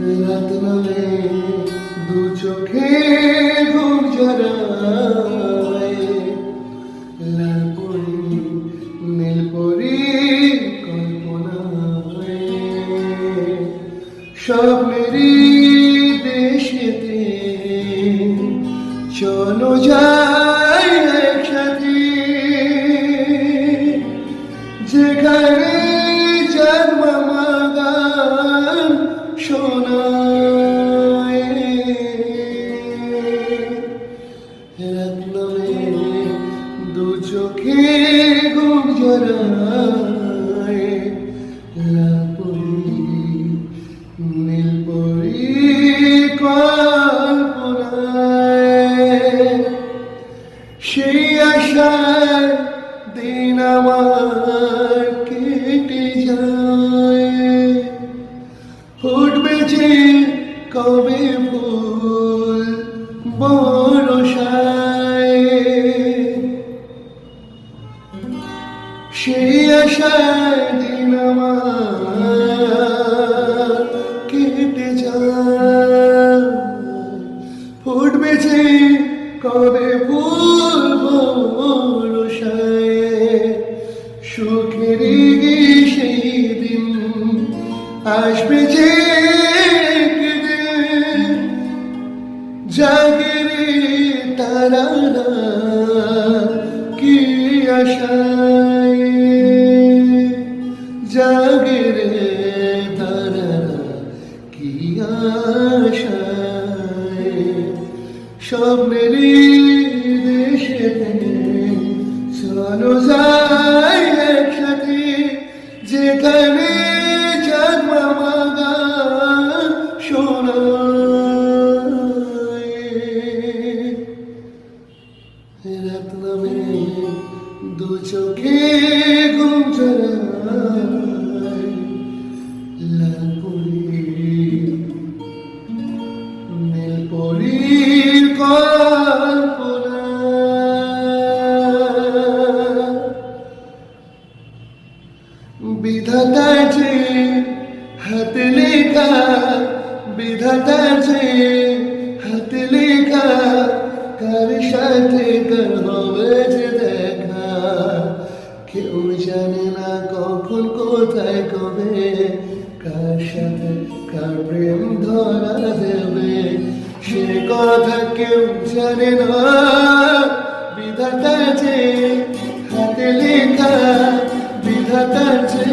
রাত নামে দু চোখে ঘুম জড়ায়, লাল পরি নীল পরি কল্পনায়, স্বপ্নেরই দেশেতে চলো যাই একসাথে, যেখানে জন্ম গান শোনায়। রাত নামে দু চোখে ঘুম জড়ায়, লাল পরি নীল পরি কল্পনায়, সেই আশায় দিন আমার কেটে যায়, ফুটবে যে কবে ফুল বরষায়, সেই আশায় দিন আমার কেটে যায়, ফুটবে যে কবে ফুল বরষায়, সুখেরই সেই দিন আসবে যে একদিন, জাগে রে তারারা কি আশায়, জাগে রে তারারা কি আশায়, স্বপ্নেরই দেশেতে চলো যাই একসাথে, যেখানে জন্ম গান শোনায়। রাত নামে দু চোখে ঘুম জড়ায়, লাল পরি নীল পরির কল্পনা, বিধাতার যে হাতে লেখা, বিধাতার যে হাতে লেখা, কার সাথে কার হবে যে দেখা, কেউ জানে না কখন কোথায় কবে, কার সাথে কার প্রেম ধরা দেবে, সে কথা কেউ জানে না। বিধাতার যে হাতে লেখা, বিধাতার যে